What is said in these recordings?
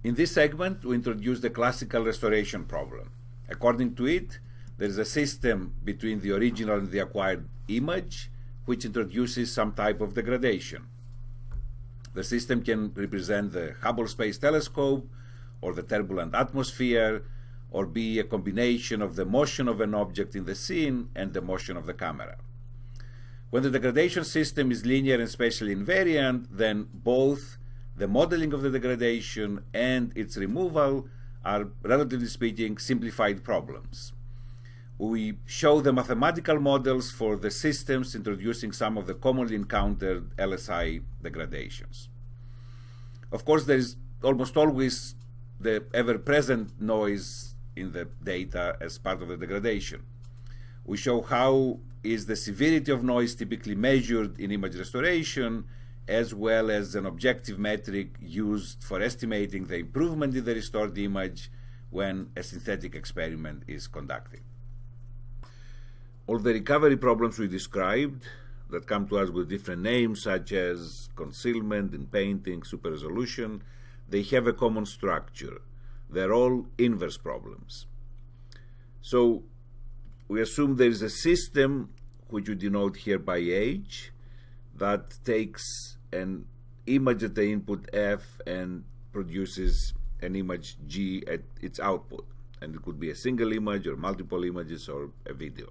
In this segment, we introduce the classical restoration problem. According to it, there is a system between the original and the acquired image which introduces some type of degradation. The system can represent the Hubble Space Telescope or the turbulent atmosphere, or be a combination of the motion of an object in the scene and the motion of the camera. When the degradation system is linear and spatially invariant, then both the modeling of the degradation and its removal are, relatively speaking, simplified problems. We show the mathematical models for the systems introducing some of the commonly encountered LSI degradations. Of course, there is almost always the ever-present noise in the data as part of the degradation. We show how is the severity of noise typically measured in image restoration, as well as an objective metric used for estimating the improvement in the restored image when a synthetic experiment is conducted. All the recovery problems we described that come to us with different names, such as concealment, in painting, super resolution, they have a common structure. They're all inverse problems. So we assume there is a system, which we denote here by H, that takes an image at the input F and produces an image G at its output. And it could be a single image or multiple images or a video.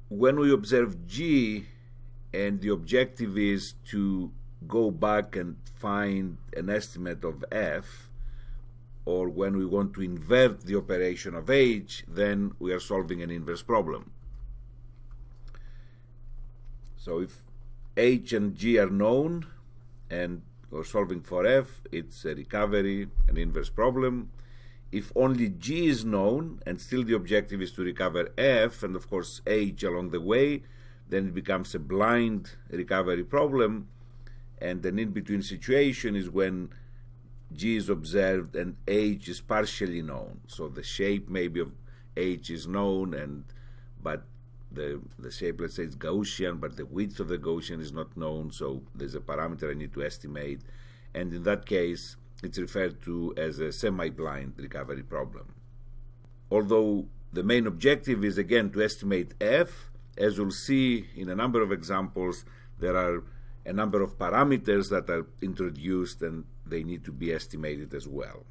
When we observe G, and the objective is to go back and find an estimate of F, or when we want to invert the operation of H, then we are solving an inverse problem. So if H and G are known and we're solving for F, it's a recovery, an inverse problem. If only G is known and still the objective is to recover F and of course H along the way, then it becomes a blind recovery problem, and an in-between situation is when G is observed and H is partially known. So the shape maybe of H is known, but the shape, let's say, is Gaussian, but the width of the Gaussian is not known, so there's a parameter I need to estimate, and in that case it's referred to as a semi-blind recovery problem. Although the main objective is again to estimate F, as we'll see in a number of examples, there are a number of parameters that are introduced and they need to be estimated as well.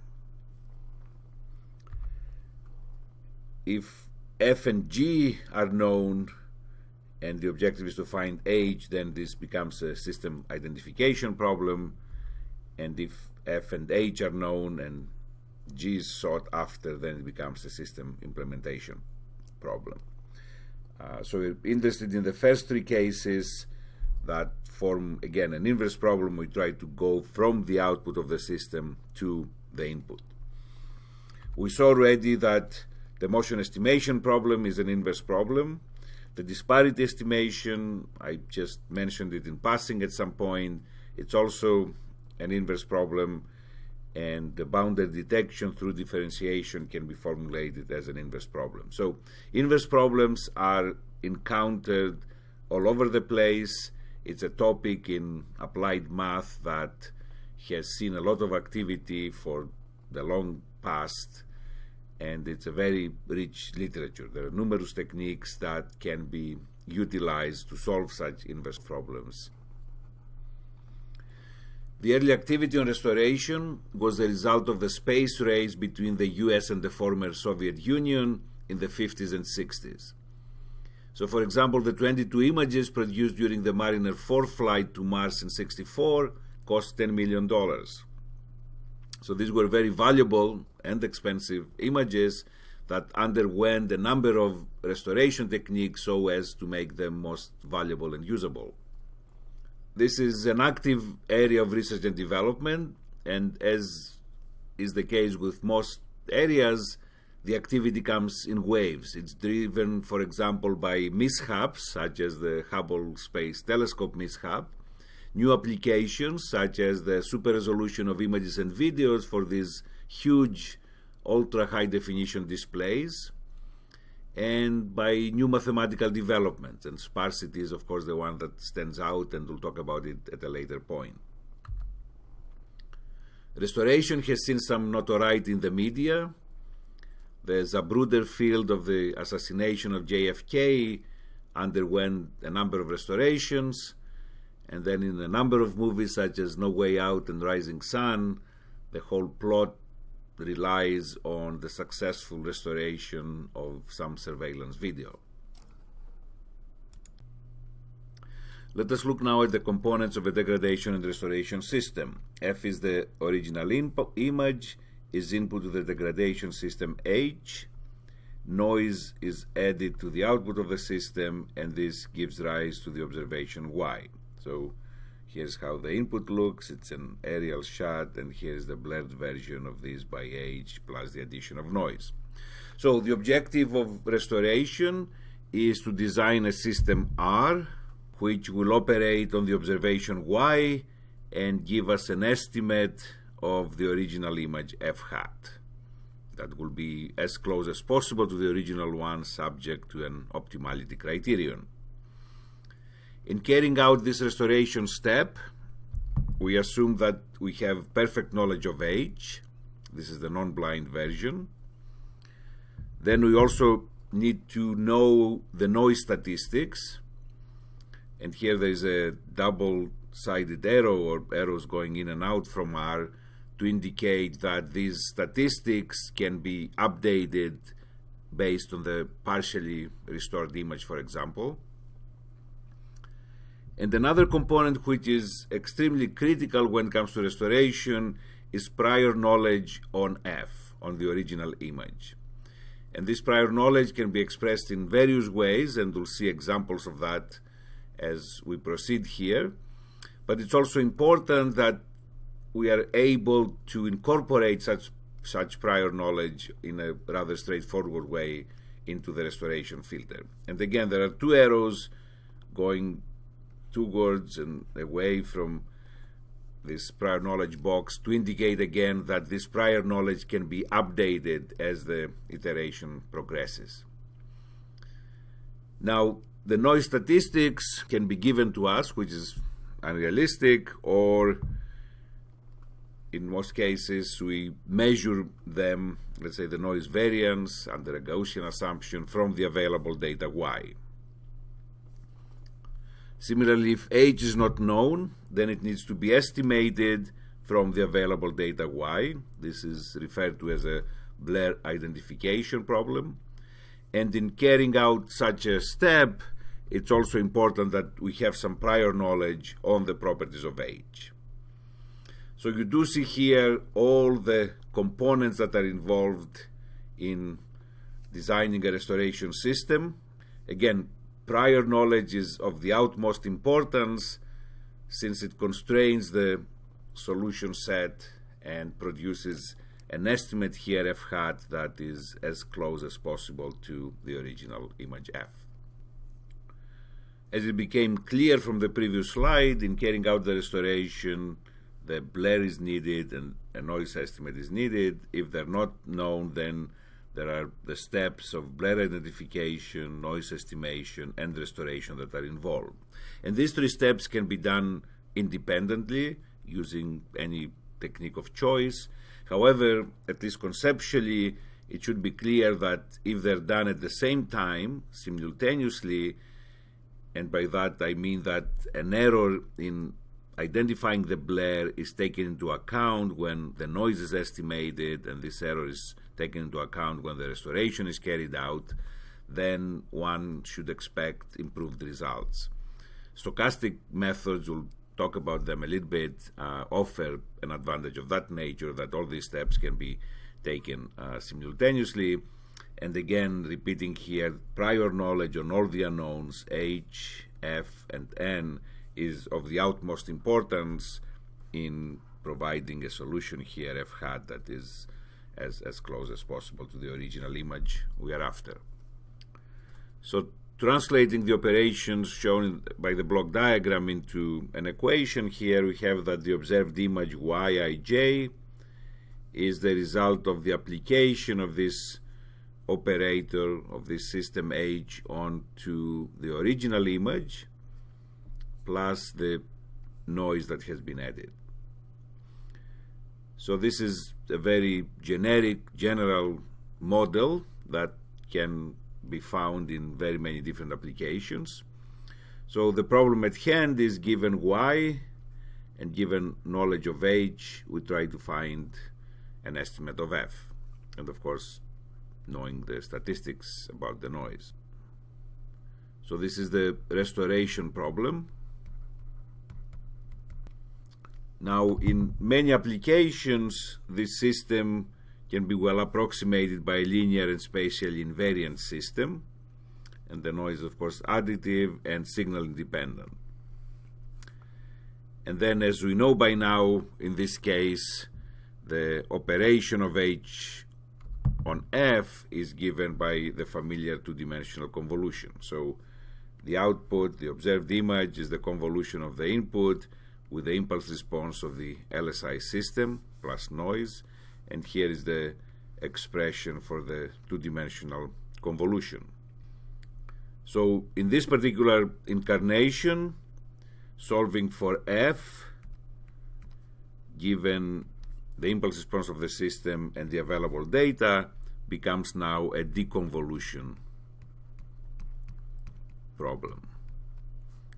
If F and G are known and the objective is to find H, then this becomes a system identification problem, and if F and H are known and G is sought after, then it becomes a system implementation problem. So we're interested in the first three cases that form, again, an inverse problem. We try to go from the output of the system to the input. We saw already that the motion estimation problem is an inverse problem. The disparity estimation, I just mentioned it in passing at some point, it's also an inverse problem, and the bounded detection through differentiation can be formulated as an inverse problem. So inverse problems are encountered all over the place. It's a topic in applied math that has seen a lot of activity for the long past, and it's a very rich literature. There are numerous techniques that can be utilized to solve such inverse problems. The early activity on restoration was the result of the space race between the US and the former Soviet Union in the 50s and 60s. So, for example, the 22 images produced during the Mariner 4 flight to Mars in '64 cost $10 million. So these were very valuable and expensive images that underwent a number of restoration techniques so as to make them most valuable and usable. This is an active area of research and development, and as is the case with most areas, the activity comes in waves. It's driven, for example, by mishaps, such as the Hubble Space Telescope mishap, new applications, such as the super resolution of images and videos for these huge ultra-high-definition displays, and by new mathematical developments, and sparsity is, of course, the one that stands out, and we'll talk about it at a later point. Restoration has seen some notoriety in the media. The Zapruder field of the assassination of JFK underwent a number of restorations, and then in a number of movies such as No Way Out and Rising Sun, the whole plot relies on the successful restoration of some surveillance video. Let us look now at the components of a degradation and restoration system. F is the original image, is input to the degradation system H. Noise is added to the output of the system, and this gives rise to the observation Y. So here's how the input looks. It's an aerial shot, and here's the blurred version of this by H plus the addition of noise. So the objective of restoration is to design a system R which will operate on the observation Y and give us an estimate of the original image F hat. That will be as close as possible to the original one, subject to an optimality criterion. In carrying out this restoration step, we assume that we have perfect knowledge of H. This is the non-blind version. Then we also need to know the noise statistics. And here there is a double-sided arrow, or arrows going in and out from R, to indicate that these statistics can be updated based on the partially restored image, for example. And another component which is extremely critical when it comes to restoration is prior knowledge on F, on the original image. And this prior knowledge can be expressed in various ways, and we'll see examples of that as we proceed here. But it's also important that we are able to incorporate such prior knowledge in a rather straightforward way into the restoration filter. And again, there are two arrows going towards and away from this prior knowledge box to indicate again that this prior knowledge can be updated as the iteration progresses. Now, the noise statistics can be given to us, which is unrealistic, or in most cases we measure them, let's say the noise variance under a Gaussian assumption, from the available data Y. Similarly, if H is not known, then it needs to be estimated from the available data Y. This is referred to as a blur identification problem. And in carrying out such a step, it's also important that we have some prior knowledge on the properties of H. So you do see here all the components that are involved in designing a restoration system. Again, prior knowledge is of the utmost importance since it constrains the solution set and produces an estimate here F hat that is as close as possible to the original image F. As it became clear from the previous slide, in carrying out the restoration, the blur is needed and a noise estimate is needed. If they're not known, then there are the steps of blur identification, noise estimation, and restoration that are involved. And these three steps can be done independently using any technique of choice. However, at least conceptually, it should be clear that if they're done at the same time, simultaneously, and by that I mean that an error in identifying the blur is taken into account when the noise is estimated, and this error is taken into account when the restoration is carried out, then one should expect improved results. Stochastic methods, we'll talk about them a little bit, offer an advantage of that nature, that all these steps can be taken simultaneously. And again, repeating here, prior knowledge on all the unknowns, H, F, and N, is of the utmost importance in providing a solution here, F hat, that is as close as possible to the original image we are after. So translating the operations shown by the block diagram into an equation, here we have that the observed image Yij is the result of the application of this operator of this system H onto the original image plus the noise that has been added. So this is a very generic, general model that can be found in very many different applications. So the problem at hand is, given y and given knowledge of h, we try to find an estimate of f, and of course knowing the statistics about the noise. So this is the restoration problem. Now, in many applications, this system can be well approximated by a linear and spatially invariant system, and the noise, of course, additive and signal independent. And then, as we know by now, in this case, the operation of h on f is given by the familiar two-dimensional convolution. So the output, the observed image, is the convolution of the input with the impulse response of the LSI system plus noise, and here is the expression for the two-dimensional convolution. So in this particular incarnation, solving for f, given the impulse response of the system and the available data, becomes now a deconvolution problem.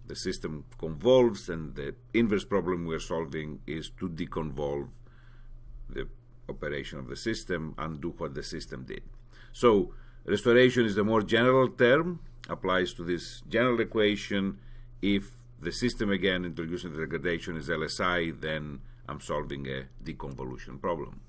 The system convolves, and the inverse problem we're solving is to deconvolve the operation of the system, undo what the system did. So restoration is the more general term, applies to this general equation. If the system again introducing the degradation is LSI, then I'm solving a deconvolution problem.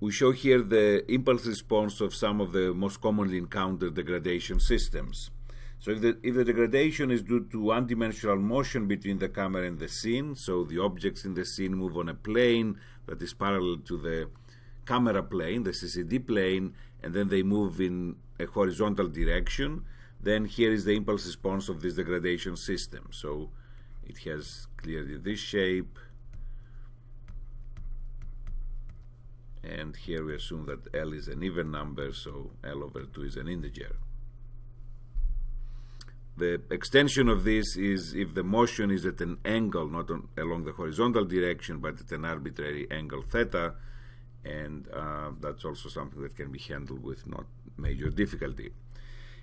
We show here the impulse response of some of the most commonly encountered degradation systems. So if the degradation is due to one-dimensional motion between the camera and the scene, so the objects in the scene move on a plane that is parallel to the camera plane, the CCD plane, and then they move in a horizontal direction, then here is the impulse response of this degradation system. So it has clearly this shape, and here we assume that L is an even number, so L over 2 is an integer. The extension of this is if the motion is at an angle, not along the horizontal direction, but at an arbitrary angle theta, and that's also something that can be handled with not major difficulty.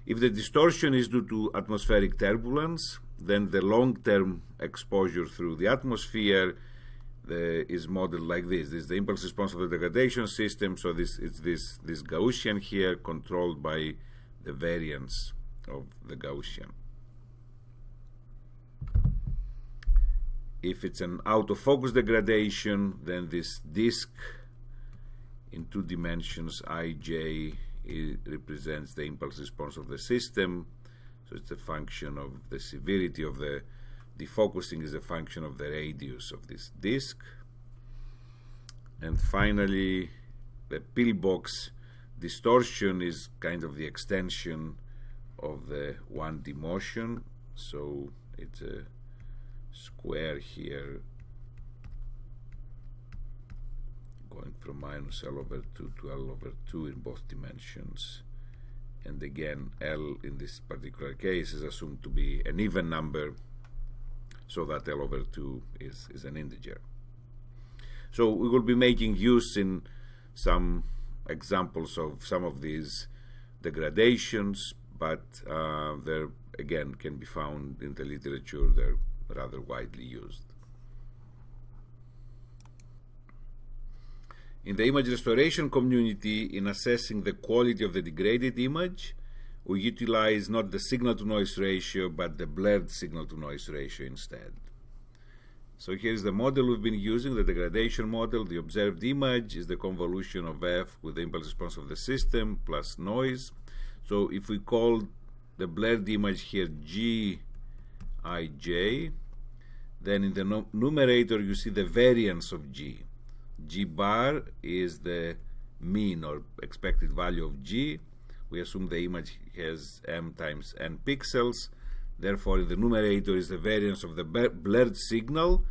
If the distortion is due to atmospheric turbulence, then the long-term exposure through the atmosphere is modeled like this. This is the impulse response of the degradation system, so it's this Gaussian here controlled by the variance of the Gaussian. If it's an out-of-focus degradation, then this disk in 2 dimensions ij represents the impulse response of the system. So it's a function of the severity of the defocusing is a function of the radius of this disk. And finally, the pillbox distortion is kind of the extension of the 1D motion. So it's a square here going from minus L over 2 to L over 2 in both dimensions, and again L in this particular case is assumed to be an even number, so that L over 2 is an integer. So we will be making use in some examples of some of these degradations, but they're again can be found in the literature. They're rather widely used. In the image restoration community, in assessing the quality of the degraded image, we utilize not the signal-to-noise ratio, but the blurred signal-to-noise ratio instead. So here's the model we've been using, the degradation model. The observed image is the convolution of f with the impulse response of the system plus noise. So if we call the blurred image here Gij, then in the numerator you see the variance of G. G bar is the mean or expected value of G. We assume the image has m times n pixels. Therefore, in the numerator is the variance of the blurred signal,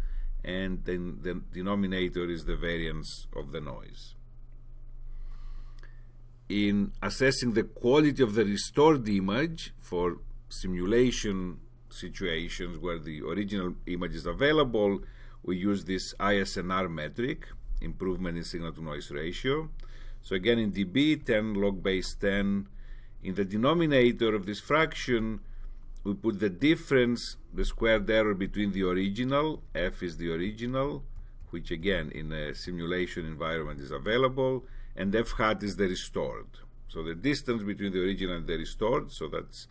and then the denominator is the variance of the noise. In assessing the quality of the restored image for simulation situations where the original image is available, we use this ISNR metric, improvement in signal-to-noise ratio. So again, in dB, 10 log base 10. In the denominator of this fraction, we put the difference, the squared error between the original, f is the original, which again in a simulation environment is available, and f hat is the restored. So the distance between the original and the restored, so that's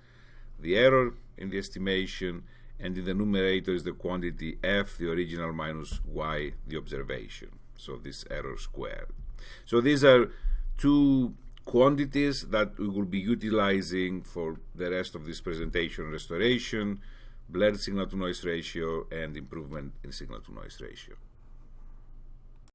the error in the estimation, and in the numerator is the quantity f, the original, minus y, the observation. So this error squared. So these are two quantities that we will be utilizing for the rest of this presentation: restoration, blurred signal-to-noise ratio, and improvement in signal-to-noise ratio.